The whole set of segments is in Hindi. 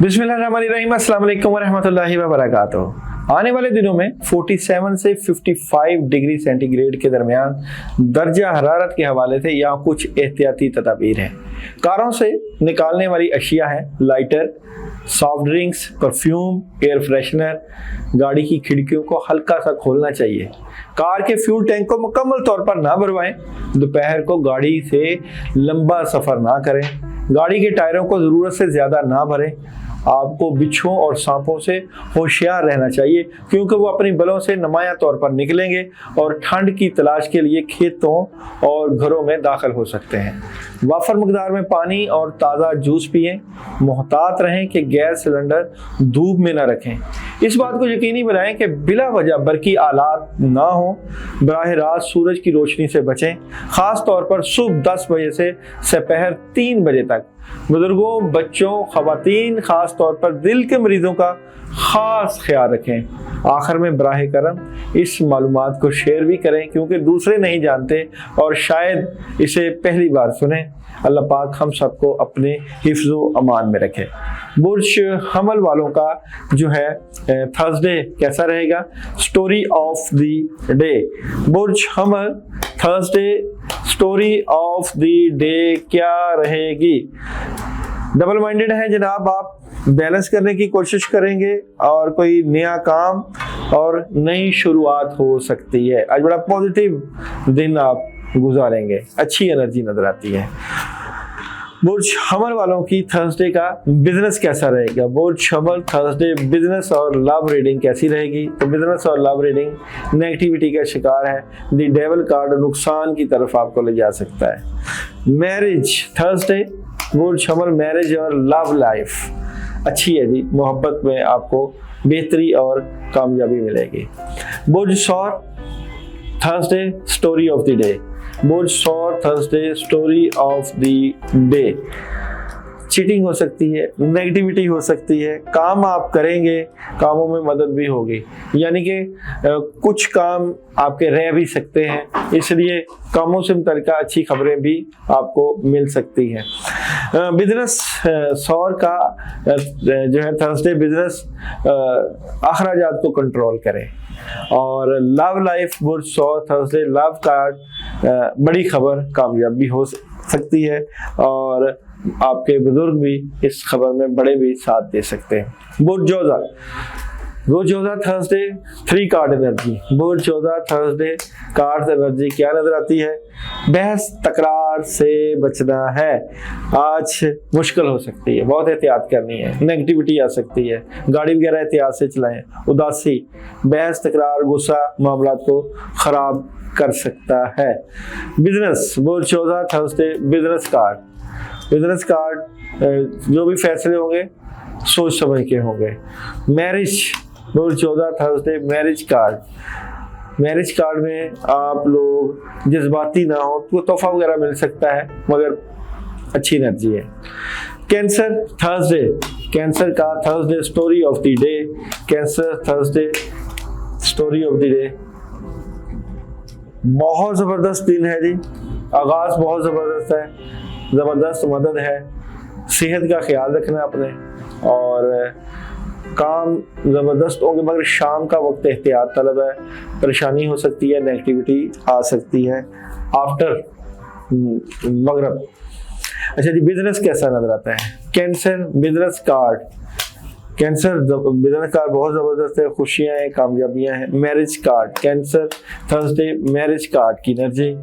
बिस्मिल्लाहिर्रहमानिर्रहीम, अस्सलाम वालेकुम वरहमतुल्लाहि वबरकातुहू। आने वाले दिनों में 47 से 55 डिग्री सेंटीग्रेड के दरमियान दर्जा हरारत के हवाले से यहाँ कुछ एहतियाती तदाबीर हैं। कारों से निकालने वाली अशिया हैं lighter, soft drinks, perfume, air freshener. गाड़ी की खिड़कियों को हल्का सा खोलना चाहिए। कार के फ्यूल टैंक को मुकम्मल तौर पर ना भरवाएं। दोपहर को गाड़ी से लंबा सफ़र ना करें। गाड़ी के टायरों को ज़रूरत से ज़्यादा ना भरें। आपको बिच्छुओं और सांपों से होशियार रहना चाहिए, क्योंकि वो अपनी बलों से नुमायां तौर पर निकलेंगे और ठंड की तलाश के लिए खेतों और घरों में दाखिल हो सकते हैं। वाफर मकदार में पानी और ताज़ा जूस पिएं। मोहतात रहें कि गैस सिलेंडर धूप में ना रखें। इस बात को यकीनी बनाएं कि बिला वजह बरकी आलात ना हो। बराह रास्त सूरज की रोशनी से बचें, ख़ास तौर पर सुबह 10 बजे से दोपहर 3 बजे तक। बुजुर्गों, बच्चों, खवातीन, खास तौर पर दिल के मरीजों का खास ख्याल रखें। आखिर में बराह करम इस मालूमात को शेयर भी करें, क्योंकि दूसरे नहीं जानते और शायद इसे पहली बार सुने। अल्लाह पाक हम सबको अपने हिफ्ज़ो अमान में रखे। बुर्ज हमल वालों का जो है थर्सडे कैसा रहेगा? Story of the day. बुर्ज हमल Thursday story of the day क्या रहेगी? डबल माइंडेड है जनाब, आप बैलेंस करने की कोशिश करेंगे और कोई नया काम और नई शुरुआत हो सकती है। आज बड़ा पॉजिटिव दिन आप गुजारेंगे, अच्छी एनर्जी नजर आती है। बुर्ज हमल वालों की थर्सडे का बिजनेस कैसा रहेगा? बुर्ज हमल थर्सडे बिजनेस और लव रीडिंग कैसी रहेगी? तो बिजनेस और लव रीडिंग नेगेटिविटी का शिकार है। द डेविल कार्ड नुकसान की तरफ आपको ले जा सकता है। मैरिज थर्सडे बुर्ज हमल मैरिज और लव लाइफ अच्छी है जी, मोहब्बत में आपको बेहतरी और कामयाबी मिलेगी। बुर्ज सौर Thursday story of the day. बुर्ज सौर Thursday story of the day. Cheating हो सकती है, नेगेटिविटी हो सकती है, काम आप करेंगे, कामों में मदद भी होगी, यानी कि कुछ काम आपके रह भी सकते हैं, इसलिए कामों से मुतल्लिका अच्छी खबरें भी आपको मिल सकती हैं। बिजनेस सौर का जो है थर्सडे बिजनेस अखराजात को कंट्रोल करें। और लव लाइफ बुर्ज सौर थर्सडे लव कार्ड बड़ी खबर कामयाबी हो सकती है और आपके बुजुर्ग भी इस खबर में बड़े भी साथ दे सकते हैं। बुर्ज जोजा थर्सडे 3 कार्ड एनर्जी। बुर्ज जोजा थर्सडे कार्ड एनर्जी क्या नजर आती है? बहस तकरार से बचना है। आज मुश्किल हो सकती है, बहुत एहतियात करनी है, नेगेटिविटी आ सकती है, गाड़ी वगैरह एहतियात से चलाएं। उदासी, बहस तकरार, गुस्सा मामलात को खराब कर सकता है। बिजनेस बुर्ज जोजा थर्सडे बिजनेस कार्ड जो भी फैसले होंगे सोच समझ के होंगे। मैरिज बुर्ज जोधा थर्सडे मैरिज कार्ड में आप लोग जज्बाती ना हो तो तोहफा वगैरह मिल सकता है, मगर अच्छी एनर्जी है। कैंसर का Thursday story of the day. Cancer Thursday story of the day बहुत जबरदस्त दिन है जी, आगाज बहुत जबरदस्त है, जबरदस्त मदद है। सेहत का ख्याल रखना अपने, और काम जबरदस्त होंगे, मगर शाम का वक्त एहतियात तलब है। परेशानी हो सकती है, नेगेटिविटी आ सकती है आफ्टर मगरब। अच्छा जी, बिजनेस कैसा नजर आता है? कैंसर बिजनेस कार्ड बहुत जबरदस्त है, खुशियां हैं, कामयाबियां हैं। Marriage card cancer Thursday marriage card की एनर्जी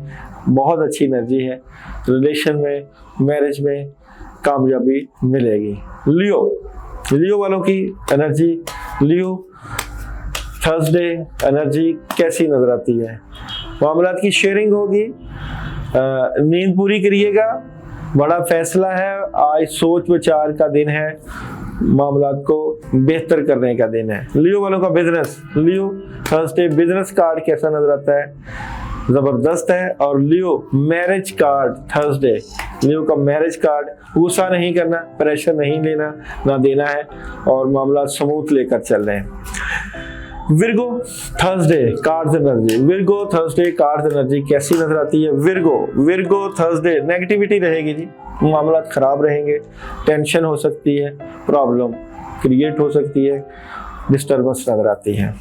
बहुत अच्छी एनर्जी है। रिलेशन में, मैरिज में कामयाबी मिलेगी। लियो वालों की एनर्जी, लियो थर्सडे एनर्जी कैसी नजर आती है? मामलात की शेयरिंग होगी, नींद पूरी करिएगा, बड़ा फैसला है आज, सोच विचार का दिन है, मामलात को बेहतर करने का दिन है। लियो वालों का बिजनेस, लियो थर्सडे बिजनेस कार्ड कैसा नजर आता है? जबरदस्त है। और लियो मैरिज कार्ड थर्सडे, लियो का मैरिज कार्ड, गुस्सा नहीं करना, प्रेशर नहीं लेना ना देना है, और मामला स्मूथ लेकर चल रहे हैं। Virgo Thursday cards energy, Virgo Thursday cards energy कैसी नजर आती है? विर्गो थर्सडे नेगेटिविटी रहेगी जी, मामला खराब रहेंगे, टेंशन हो सकती है, प्रॉब्लम क्रिएट हो सकती है, डिस्टर्बेंस नजर आती है।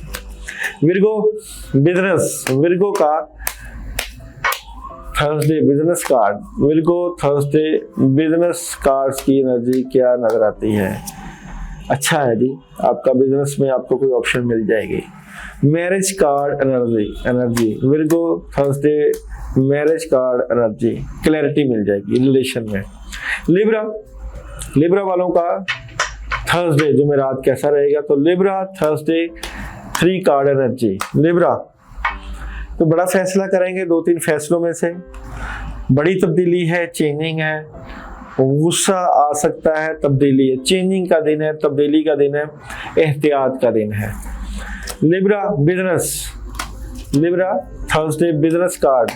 विर्गो बिजनेस, विर्गो का Thursday business card, Virgo Thursday business cards की एनर्जी क्या नजर आती है? अच्छा है जी, आपका बिजनेस में आपको कोई ऑप्शन मिल जाएगी। Marriage card energy Virgo Thursday marriage card energy, clarity मिल जाएगी रिलेशन में। लिब्रा वालों का थर्सडे जुमेरात कैसा रहेगा? तो Libra Thursday 3 card energy. Libra तो बड़ा फैसला करेंगे, 2-3 फैसलों में से बड़ी तब्दीली है, चेंजिंग है, गुस्सा आ सकता है, तब्दीली है, चेंजिंग का दिन है, तब्दीली का दिन है, एहतियात का दिन है। Libra business, Libra Thursday business card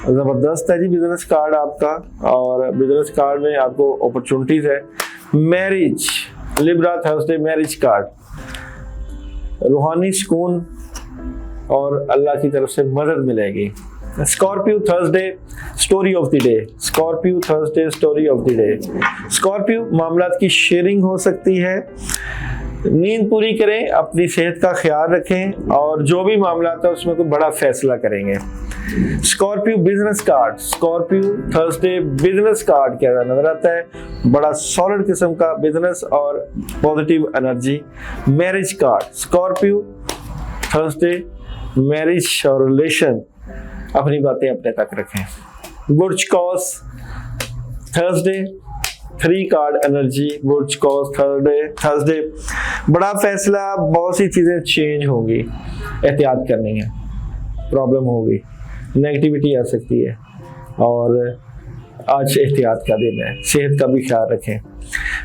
जबरदस्त है जी, बिजनेस कार्ड आपका, और बिजनेस कार्ड में आपको अपॉर्चुनिटीज है। Marriage, Libra Thursday marriage card, रूहानी सुकून और अल्लाह की तरफ से मदद मिलेगी। Scorpio Thursday story of the day, Scorpio Thursday story of the day. Scorpio मामलात की शेयरिंग हो सकती है, नींद पूरी करें, अपनी सेहत का ख्याल रखें, और जो भी मामला है उसमें कोई बड़ा फैसला करेंगे। Scorpio business card, Scorpio Thursday business card क्या नजर आता है? बड़ा सॉलिड किस्म का बिजनेस और positive energy. Marriage card, Scorpio Thursday marriage और रिलेशन, अपनी बातें अपने तक रखें। बुर्ज कॉस थर्सडे 3 कार्ड एनर्जी, बुर्ज कॉस थर्सडे बड़ा फैसला, बहुत सी चीजें चेंज होंगी, एहतियात करनी है, प्रॉब्लम होगी, नेगेटिविटी आ सकती है, और आज एहतियात का दिन है, सेहत का भी ख्याल रखें।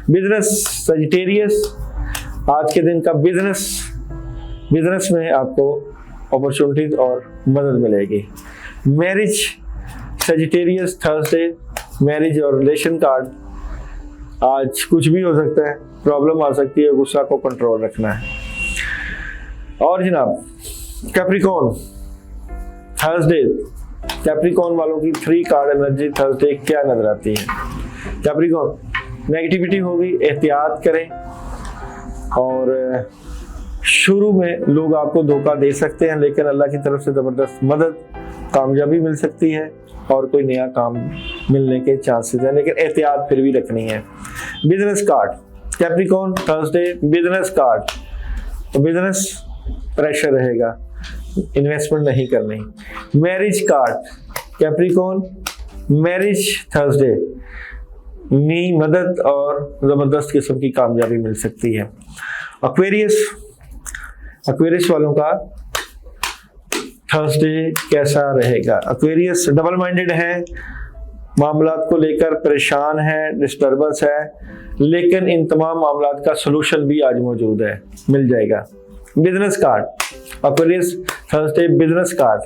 बिजनेस सजिटेरियस, आज के दिन का बिजनेस में आपको अपॉर्चुनिटीज और मदद मिलेगी। मैरिज सजिटेरियस थर्सडे मैरिज और रिलेशन कार्ड, आज कुछ भी हो सकता है, प्रॉब्लम आ सकती है, गुस्सा को कंट्रोल रखना है। और जनाब कैप्रिकॉर्न थर्सडे, कैप्रिकॉर्न वालों की 3 कार्ड एनर्जी थर्सडे क्या नजर आती है? कैप्रिकॉर्न नेगेटिविटी होगी, एहतियात करें, और शुरू में लोग आपको धोखा दे सकते हैं, लेकिन अल्लाह की तरफ से जबरदस्त मदद, कामयाबी मिल सकती है, और कोई नया काम मिलने के चांसेस हैं, लेकिन एहतियात फिर भी रखनी है। Business card Capricorn Thursday business card, तो बिजनेस प्रेशर रहेगा, इन्वेस्टमेंट नहीं करनी। Marriage card Capricorn marriage Thursday में मदद और जबरदस्त किस्म की कामयाबी मिल सकती है। एक्वेरियस वालों का थर्सडे कैसा रहेगा? एक्वेरियस डबल माइंडेड है, मामलात को लेकर परेशान है, डिस्टर्बेंस है, लेकिन इन तमाम मामलात का सलूशन भी आज मौजूद है, मिल जाएगा। Business card Aquarius Thursday business card,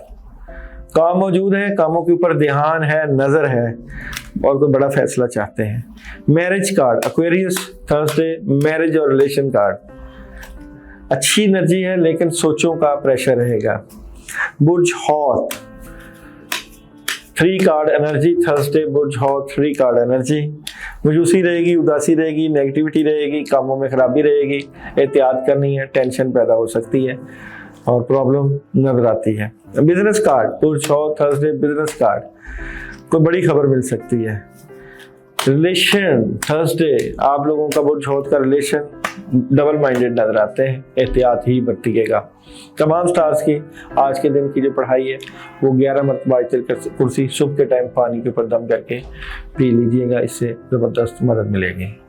काम मौजूद है, कामों के ऊपर ध्यान है, नजर है, और कोई बड़ा फैसला चाहते हैं। Marriage card Aquarius Thursday marriage और रिलेशन कार्ड, अच्छी एनर्जी है, लेकिन सोचों का प्रेशर रहेगा। बुर्ज हॉट 3 कार्ड एनर्जी थर्सडे, बुर्ज हॉट 3 कार्ड एनर्जी, मायूसी रहेगी, उदासी रहेगी, नेगेटिविटी रहेगी, कामों में खराबी रहेगी, एहतियात करनी है, टेंशन पैदा हो सकती है, और प्रॉब्लम नजर आती है। बिजनेस कार्ड बुर्ज हॉट थर्सडे बिजनेस कार्ड, कोई बड़ी खबर मिल सकती है। रिलेशन थर्सडे, आप लोगों का बुर्ज हॉट का रिलेशन डबल माइंडेड नजर आते हैं, एहतियात ही बरतिएगा। तमाम स्टार्स की आज के दिन की जो पढ़ाई है वो 11 मरतबा आयतुल कुर्सी सुबह के टाइम पानी के ऊपर दम करके पी लीजिएगा, इससे ज़बरदस्त मदद मिलेगी।